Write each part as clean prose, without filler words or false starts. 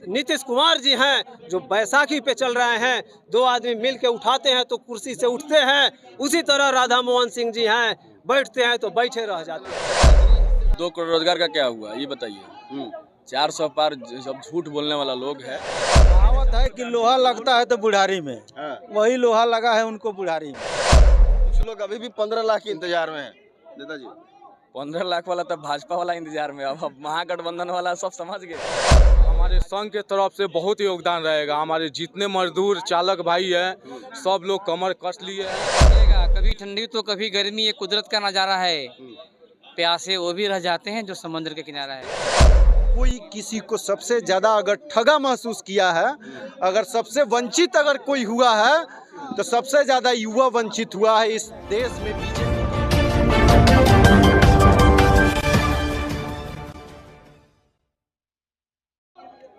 नीतीश कुमार जी हैं जो बैसाखी पे चल रहे हैं, दो आदमी मिल के उठाते हैं तो कुर्सी से उठते हैं, उसी तरह राधा मोहन सिंह जी हैं, बैठते हैं तो बैठे रह जाते हैं। 2 करोड़ रोजगार का क्या हुआ ये बताइए। 400 पार सब झूठ बोलने वाला लोग है। कहावत है कि लोहा लगता है तो बुढ़ारी में, वही लोहा लगा है उनको बुढ़ारी में। कुछ लोग अभी भी 15 लाख के इंतजार में हैं नेताजी। 15 लाख वाला तो भाजपा वाला इंतजार में, अब महागठबंधन वाला सब समझ गए। हमारे संघ के तरफ से बहुत योगदान रहेगा। हमारे जितने मजदूर चालक भाई हैं सब लोग कमर कस लिए हैं। कभी ठंडी तो कभी गर्मी, ये कुदरत का नज़ारा है। प्यासे वो भी रह जाते हैं जो समुद्र के किनारा है। कोई किसी को सबसे ज्यादा अगर ठगा महसूस किया है, अगर सबसे वंचित अगर कोई हुआ है तो सबसे ज्यादा युवा वंचित हुआ है इस देश में बीजेपी।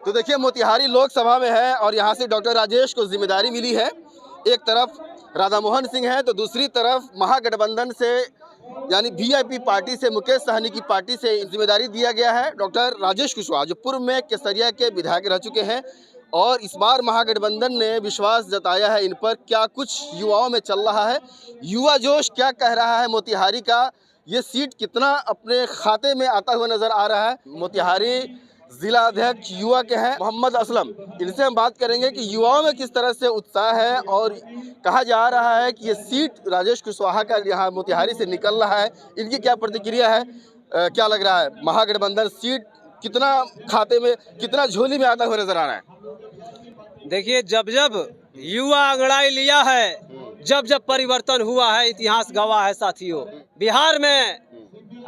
तो देखिए मोतिहारी लोकसभा में है और यहाँ से डॉक्टर राजेश को जिम्मेदारी मिली है। एक तरफ राधा मोहन सिंह है तो दूसरी तरफ महागठबंधन से यानी वीआईपी पार्टी से मुकेश सहनी की पार्टी से जिम्मेदारी दिया गया है डॉक्टर राजेश कुशवाहा, जो पूर्व में केसरिया के विधायक रह चुके हैं। और इस बार महागठबंधन ने विश्वास जताया है इन पर। क्या कुछ युवाओं में चल रहा है, युवा जोश क्या कह रहा है मोतिहारी का, ये सीट कितना अपने खाते में आता हुआ नजर आ रहा है। मोतिहारी जिला अध्यक्ष युवा के हैं मोहम्मद असलम, इनसे हम बात करेंगे कि युवाओं में किस तरह से उत्साह है। और कहा जा रहा है कि ये सीट राजेश कुशवाहा का यहाँ मोतिहारी से निकल रहा है, इनकी क्या प्रतिक्रिया है, क्या लग रहा है महागठबंधन सीट कितना खाते में, कितना झोली में आता हुआ नजर आ रहा है। देखिए, जब जब युवा अंगड़ाई लिया है, जब जब परिवर्तन हुआ है, इतिहास गवाह है साथियों। बिहार में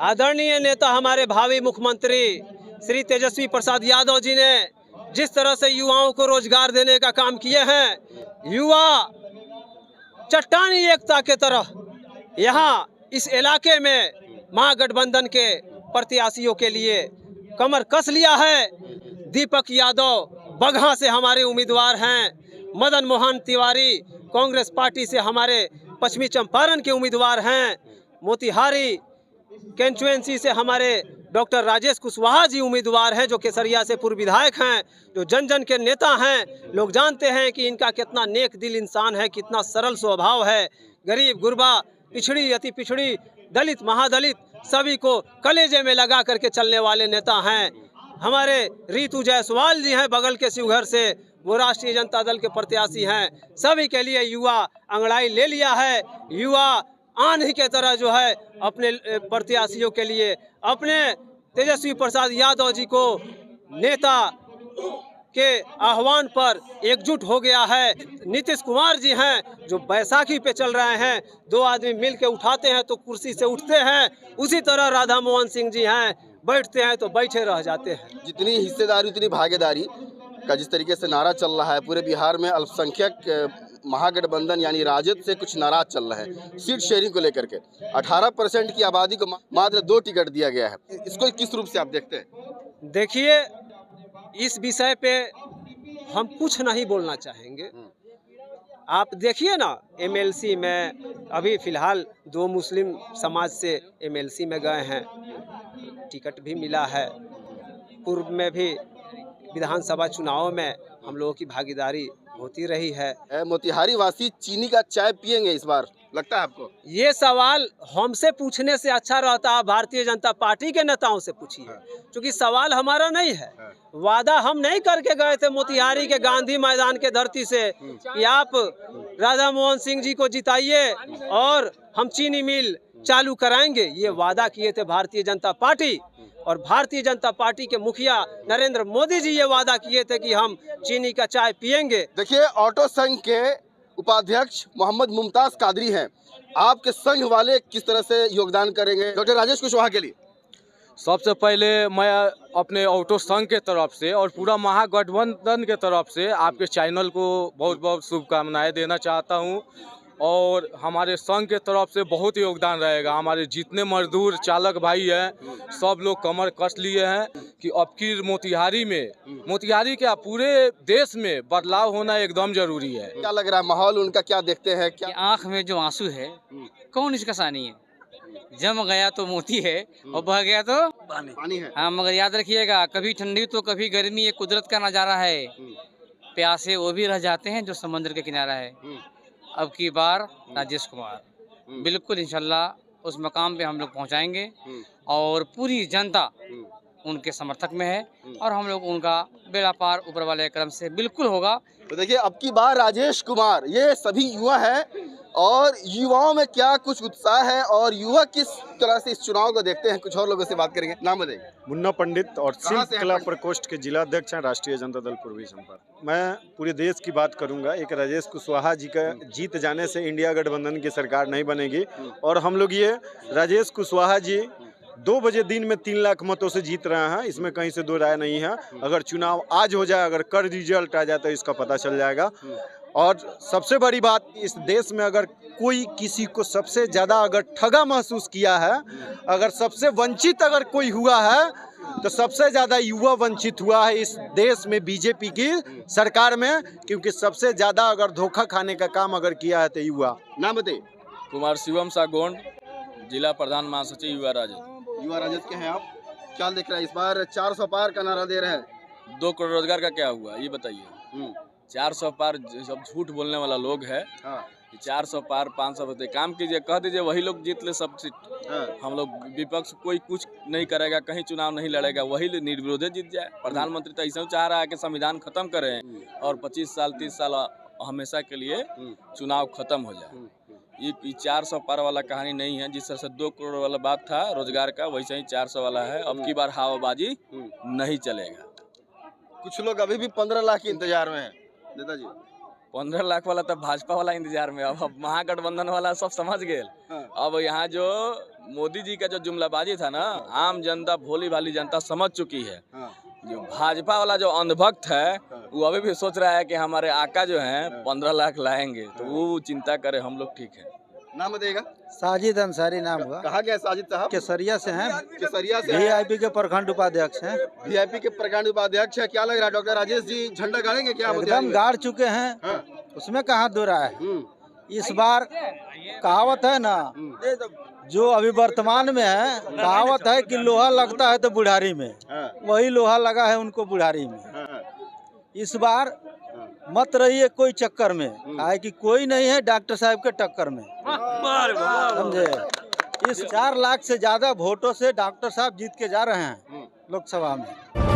आदरणीय नेता हमारे भावी मुख्यमंत्री श्री तेजस्वी प्रसाद यादव जी ने जिस तरह से युवाओं को रोजगार देने का काम किए हैं, युवा चट्टानी एकता के तरह यहाँ इस इलाके में महागठबंधन के प्रत्याशियों के लिए कमर कस लिया है। दीपक यादव बगहा से हमारे उम्मीदवार हैं, मदन मोहन तिवारी कांग्रेस पार्टी से हमारे पश्चिमी चंपारण के उम्मीदवार हैं, मोतिहारी कंस्टिट्यूएंसी से हमारे डॉक्टर राजेश कुशवाहा जी उम्मीदवार हैं जो केसरिया से पूर्व विधायक हैं, जो जन जन के नेता हैं। लोग जानते हैं कि इनका कितना नेक दिल इंसान है, कितना सरल स्वभाव है। गरीब गुरबा, पिछड़ी अति पिछड़ी, दलित महादलित सभी को कलेजे में लगा करके चलने वाले नेता हैं। हमारे रीतू जायसवाल जी हैं बगल के शिवघर से, वो राष्ट्रीय जनता दल के प्रत्याशी हैं। सभी के लिए युवा अंगड़ाई ले लिया है। युवा आंधी के तरह जो है अपने प्रत्याशियों के लिए, अपने तेजस्वी प्रसाद यादव जी को नेता के आह्वान पर एकजुट हो गया है। नीतीश कुमार जी हैं जो बैसाखी पे चल रहे हैं, दो आदमी मिल के उठाते हैं तो कुर्सी से उठते हैं, उसी तरह राधा मोहन सिंह जी हैं, बैठते हैं तो बैठे रह जाते हैं। जितनी हिस्सेदारी उतनी भागीदारी का जिस तरीके से नारा चल रहा है, पूरे बिहार में अल्पसंख्यक महागठबंधन यानी राजद से कुछ नाराज चल रहा है सीट शेयरिंग को लेकर के। 18% की आबादी को मात्र 2 टिकट दिया गया है, इसको किस रूप से आप देखते हैं? देखिए, इस विषय पे हम कुछ नहीं बोलना चाहेंगे। आप देखिए ना, एमएलसी में अभी फिलहाल 2 मुस्लिम समाज से एमएलसी में गए हैं, टिकट भी मिला है। पूर्व में भी विधानसभा चुनाव में हम लोगों की भागीदारी होती रही है। मोतिहारी वासी चीनी का चाय पिएंगे इस बार, लगता है आपको? ये सवाल हमसे पूछने से अच्छा रहता है भारतीय जनता पार्टी के नेताओं से पूछिए, क्योंकि सवाल हमारा नहीं है। वादा हम नहीं करके गए थे मोतिहारी के गांधी मैदान के धरती से कि आप राधा मोहन सिंह जी को जिताइए और हम चीनी मिल चालू कराएंगे। ये वादा किए थे भारतीय जनता पार्टी, और भारतीय जनता पार्टी के मुखिया नरेंद्र मोदी जी ये वादा किए थे कि हम चीनी का चाय पिएंगे। देखिए, ऑटो संघ के उपाध्यक्ष मोहम्मद मुमताज कादरी हैं, आपके संघ वाले किस तरह से योगदान करेंगे डॉक्टर राजेश कुशवाहा के लिए? सबसे पहले मैं अपने ऑटो संघ के तरफ से और पूरा महागठबंधन के तरफ से आपके चैनल को बहुत बहुत शुभकामनाएं देना चाहता हूं। और हमारे संघ के तरफ से बहुत योगदान रहेगा। हमारे जितने मजदूर चालक भाई हैं सब लोग कमर कस लिए हैं कि अब की मोतिहारी क्या पूरे देश में बदलाव होना एकदम जरूरी है। क्या लग रहा है माहौल उनका, क्या देखते हैं? क्या आँख में जो आंसू है, कौन इसका सानी है? जम गया तो मोती है और बह गया तो पानी है। हाँ, मगर याद रखिएगा, कभी ठंडी तो कभी गर्मी, ये कुदरत का नज़ारा है। प्यासे वो भी रह जाते हैं जो समुद्र के किनारा है। अब की बार राजेश कुमार बिल्कुल इंशाल्लाह उस मकाम पे हम लोग पहुंचाएंगे और पूरी जनता उनके समर्थक में है और हम लोग उनका बेड़ा पार ऊपर वाले क्रम से बिल्कुल होगा। तो देखिए, अब की बार राजेश कुमार, ये सभी युवा हैं और युवाओं में क्या कुछ उत्साह है और युवा किस तरह से इस चुनाव को देखते हैं। कुछ और लोगों से बात करेंगे। नाम बताइए। मुन्ना पंडित और कहाँ से शिल्प हैं कला पंडित? प्रकोष्ठ के जिला अध्यक्ष हैं, राष्ट्रीय जनता दल पूर्वी संपर्क। मैं पूरे देश की बात करूंगा। एक राजेश कुशवाहा जी का जीत जाने से इंडिया गठबंधन की सरकार नहीं बनेगी और हम लोग ये राजेश कुशवाहा जी 2 बजे दिन में 3 लाख मतों से जीत रहे हैं, इसमें कहीं से दो राय नहीं है। अगर चुनाव आज हो जाए, अगर कल रिजल्ट आ जाए तो इसका पता चल जाएगा। और सबसे बड़ी बात, इस देश में अगर कोई किसी को सबसे ज़्यादा अगर ठगा महसूस किया है, अगर सबसे वंचित अगर कोई हुआ है, तो सबसे ज़्यादा युवा वंचित हुआ है इस देश में बीजेपी की सरकार में। क्योंकि सबसे ज़्यादा अगर धोखा खाने का काम अगर किया है तो युवा। नाम बताइए। कुमार शिवम सागोंड, जिला प्रधान महासचिव युवा राजद। युवा राजद के हैं आप, क्या देख रहे हैं? इस बार 400 पार का नारा दे रहे हैं। 2 करोड़ रोजगार का क्या हुआ ये बताइए। 400 पार सब झूठ बोलने वाला लोग है। 400 पार 500 बताइए, काम कीजिए, कह दीजिए, वही लोग जीत ले सब सीट। हम लोग विपक्ष कोई कुछ नहीं करेगा, कहीं चुनाव नहीं लड़ेगा, वही निर्विरोध जीत जाए। प्रधानमंत्री तो ऐसा चाह रहा है कि संविधान खत्म करें और 25 साल 30 साल हमेशा के लिए चुनाव खत्म हो जाए। ये 400 पार वाला कहानी नहीं है। जिस तरह से 2 करोड़ वाला बात था रोजगार का, वैसे ही 400 वाला है। अब की बार हवाबाजी नहीं चलेगा। कुछ लोग अभी भी 15 लाख के इंतजार में हैं। नेताजी 15 लाख वाला तो भाजपा वाला इंतजार में। अब महागठबंधन वाला सब समझ गए। अब यहाँ जो मोदी जी का जो जुमलाबाजी था ना, आम जनता, भोली भाली जनता समझ चुकी है। जो भाजपा वाला जो अंधभक्त है वो अभी भी सोच रहा है कि हमारे आका जो हैं 15 लाख लाएंगे, तो वो चिंता करे, हम लोग ठीक है। नाम बताइएगा। साजिद अंसारी नाम हुआ। कहाँ गए साजिद साहब? केसरिया से हैं। केसरिया से वीआईपी के प्रखंड उपाध्यक्ष हैं। वीआईपी के प्रखंड उपाध्यक्ष है। क्या लग रहा है, डॉक्टर राजेश जी झंडा गाड़ेंगे क्या? एकदम गाड़ चुके हैं, उसमें कहाँ दो राय है। इस बार कहावत है ना, जो अभी वर्तमान में है, कहावत है कि लोहा लगता है तो बुढ़ारी में, वही लोहा लगा है उनको बुढ़ारी में। इस बार मत रहिए कोई चक्कर में, है कि कोई नहीं है डॉक्टर साहब के टक्कर में, समझे। इस 4 लाख से ज्यादा वोटों से डॉक्टर साहब जीत के जा रहे हैं लोकसभा में।